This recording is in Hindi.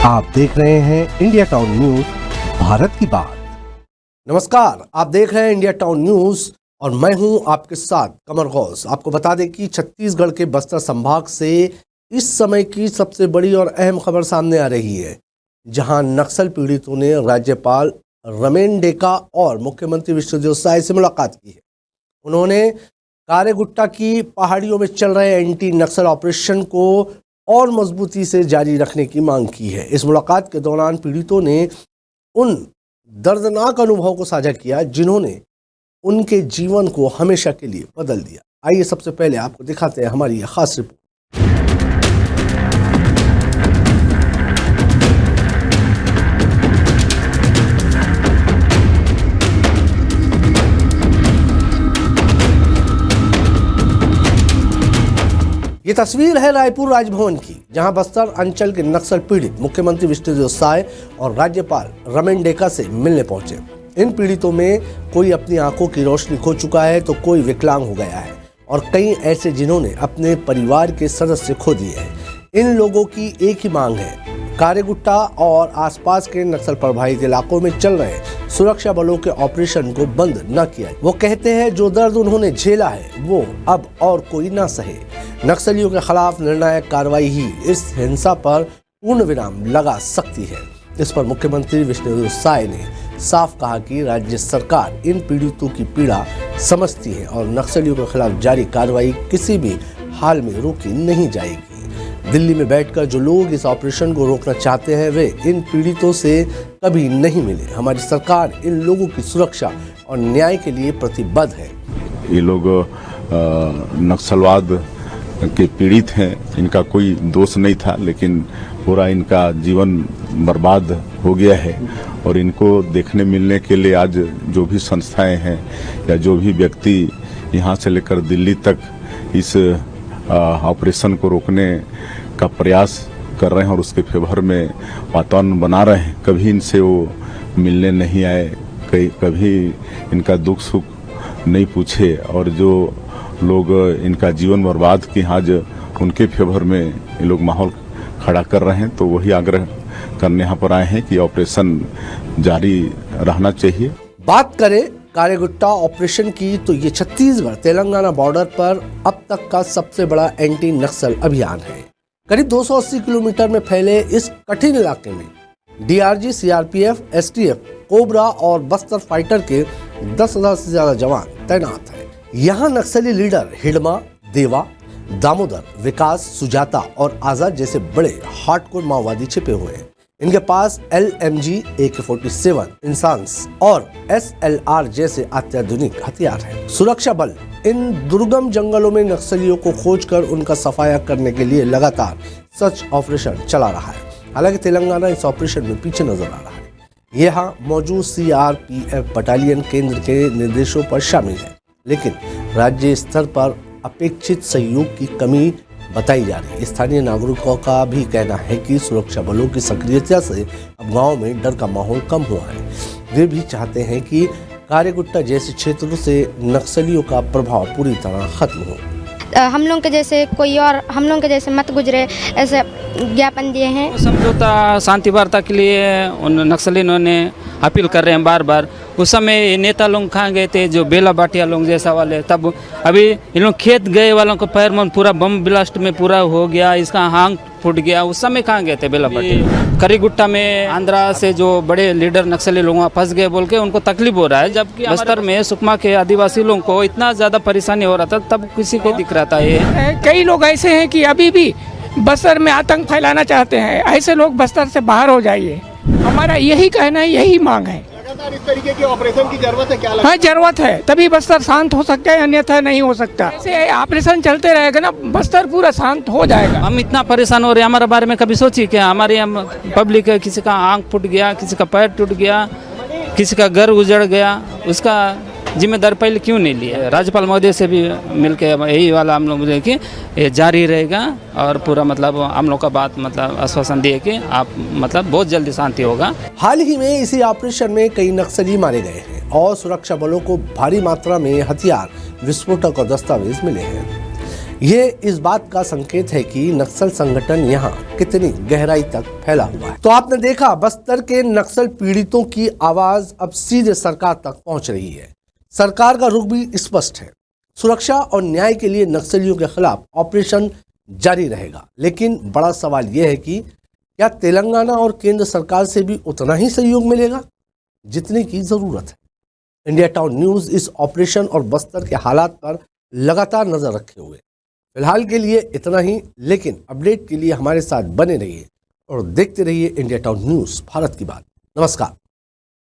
आप देख रहे हैं इंडिया टाउन न्यूज, भारत की बात। नमस्कार, आप देख रहे हैं इंडिया टाउन न्यूज और मैं हूं आपके साथ कमर गौस। आपको बता दें कि छत्तीसगढ़ के बस्तर संभाग से इस समय की सबसे बड़ी और अहम खबर सामने आ रही है, जहां नक्सल पीड़ितों ने राज्यपाल रमेन डेका और मुख्यमंत्री विष्णुदेव साय से मुलाकात की है। उन्होंने कारेगुट्टा की पहाड़ियों में चल रहे एंटी नक्सल ऑपरेशन को और मजबूती से जारी रखने की मांग की है। इस मुलाकात के दौरान पीड़ितों ने उन दर्दनाक अनुभवों को साझा किया जिन्होंने उनके जीवन को हमेशा के लिए बदल दिया। आइए सबसे पहले आपको दिखाते हैं हमारी यह खास रिपोर्ट। ये तस्वीर है रायपुर राजभवन की, जहां बस्तर अंचल के नक्सल पीड़ित मुख्यमंत्री विष्णुदेव साय और राज्यपाल रमेन डेका से मिलने पहुंचे। इन पीड़ितों में कोई अपनी आंखों की रोशनी खो चुका है तो कोई विकलांग हो गया है और कई ऐसे जिन्होंने अपने परिवार के सदस्य खो दिए हैं। इन लोगों की एक ही मांग है, कारेगुट्टा और आसपास के नक्सल प्रभावित इलाकों में चल रहे सुरक्षा बलों के ऑपरेशन को बंद न किया। वो कहते हैं जो दर्द उन्होंने झेला है वो अब और कोई ना सहे। नक्सलियों के खिलाफ निर्णायक कार्रवाई ही इस हिंसा पर पूर्ण विराम लगा सकती है। इस पर मुख्यमंत्री विष्णुदेव साय ने साफ कहा कि राज्य सरकार इन पीड़ितों की पीड़ा समझती है और नक्सलियों के खिलाफ जारी कार्रवाई किसी भी हाल में रोकी नहीं जाएगी। दिल्ली में बैठकर जो लोग इस ऑपरेशन को रोकना चाहते हैं वे इन पीड़ितों से कभी नहीं मिले। हमारी सरकार इन लोगों की सुरक्षा और न्याय के लिए प्रतिबद्ध है। ये लोग नक्सलवाद के पीड़ित हैं, इनका कोई दोष नहीं था, लेकिन पूरा इनका जीवन बर्बाद हो गया है और इनको देखने मिलने के लिए आज जो भी संस्थाएं हैं या जो भी व्यक्ति यहाँ से लेकर दिल्ली तक इस ऑपरेशन को रोकने का प्रयास कर रहे हैं और उसके फेवर में वातावरण बना रहे हैं, कभी इनसे वो मिलने नहीं आए, कभी इनका दुख सुख नहीं पूछे और जो लोग इनका जीवन बर्बाद किए आज उनके फेवर में ये लोग माहौल खड़ा कर रहे हैं। तो वही आग्रह करने यहाँ पर आए हैं कि ऑपरेशन जारी रहना चाहिए। बात करें कारेगुट्टा ऑपरेशन की तो ये छत्तीसगढ़ तेलंगाना बॉर्डर पर अब तक का सबसे बड़ा एंटी नक्सल अभियान है। करीब 280 किलोमीटर में फैले इस कठिन इलाके में डीआरजी, सीआरपीएफ, एसटीएफ, कोबरा और बस्तर फाइटर के 10,000 से ज्यादा जवान तैनात हैं। यहाँ नक्सली लीडर हिडमा, देवा, दामोदर, विकास, सुजाता और आजाद जैसे बड़े हार्डकोर माओवादी छिपे हुए हैं। इनके पास LMG, AK-47, इंसास और SLR जैसे अत्याधुनिक हथियार हैं। सुरक्षा बल इन दुर्गम जंगलों में नक्सलियों को खोजकर उनका सफाया करने के लिए लगातार सर्च ऑपरेशन चला रहा है। हालांकि तेलंगाना इस ऑपरेशन में पीछे नजर आ रहा है। यहाँ मौजूद CRPF बटालियन केंद्र के निर्देशों पर शामिल है, लेकिन राज्य स्तर पर अपेक्षित सहयोग की कमी बताई जा रही है। स्थानीय नागरिकों का भी कहना है कि सुरक्षा बलों की सक्रियता से अब गांव में डर का माहौल कम हुआ है। वे भी चाहते हैं कि कारेगुट्टा जैसे क्षेत्रों से नक्सलियों का प्रभाव पूरी तरह खत्म हो। हम लोग के जैसे कोई और हम लोग के जैसे मत गुजरे, ऐसे ज्ञापन दिए हैं। समझौता शांति वार्ता के लिए उन नक्सलियों ने अपील कर रहे हैं बार बार। उस समय ये नेता लोग कहाँ गए थे, जो बेला बाटिया लोग जैसा वाले, तब अभी इन लोग खेत गए वालों को पैर में पूरा बम ब्लास्ट में पूरा हो गया, इसका हांग फूट गया। उस समय कहाँ गए थे बेला बाटिया? कारेगुट्टा में आंध्रा से जो बड़े लीडर नक्सली लोग फंस गए बोल के उनको तकलीफ हो रहा है, जबकि बस्तर में सुकमा के आदिवासी लोगों को इतना ज़्यादा परेशानी हो रहा था, तब किसी को दिख रहा था। ये कई लोग ऐसे हैं कि अभी भी बस्तर में आतंक फैलाना चाहते हैं। ऐसे लोग बस्तर से बाहर हो जाइए, हमारा यही कहना है, यही मांग है। इस तरीके के ऑपरेशन की जरूरत है क्या? हाँ, जरूरत है, तभी बस्तर शांत हो सकता है, अन्यथा नहीं हो सकता। ऐसे ऑपरेशन चलते रहेगा ना, बस्तर पूरा शांत हो जाएगा। हम इतना परेशान हो रहे हैं, हमारे बारे में कभी सोची क्या? हमारे यहाँ पब्लिक है, किसी का आँख फूट गया, किसी का पैर टूट गया, किसी का घर उजड़ गया, उसका जिम्मेदार पहले क्यों नहीं लिया? राज्यपाल महोदय से भी मिलके यही वाला हम लोग कि ये जारी रहेगा और पूरा मतलब हम लोग का बात मतलब आश्वासन दिए कि आप मतलब बहुत जल्दी शांति होगा। हाल ही में इसी ऑपरेशन में कई नक्सली मारे गए हैं और सुरक्षा बलों को भारी मात्रा में हथियार, विस्फोटक और दस्तावेज मिले हैं। ये इस बात का संकेत है कि नक्सल संगठन यहाँ कितनी गहराई तक फैला हुआ है। तो आपने देखा, बस्तर के नक्सल पीड़ितों की आवाज अब सीधे सरकार तक पहुंच रही है। सरकार का रुख भी स्पष्ट है। सुरक्षा और न्याय के लिए नक्सलियों के खिलाफ ऑपरेशन जारी रहेगा। लेकिन बड़ा सवाल यह है कि क्या तेलंगाना और केंद्र सरकार से भी उतना ही सहयोग मिलेगा जितने की जरूरत है। इंडिया टाउन न्यूज इस ऑपरेशन और बस्तर के हालात पर लगातार नजर रखे हुए। फिलहाल के लिए इतना ही, लेकिन अपडेट के लिए हमारे साथ बने रहिए और देखते रहिए इंडिया टाउन न्यूज, भारत की बात। नमस्कार।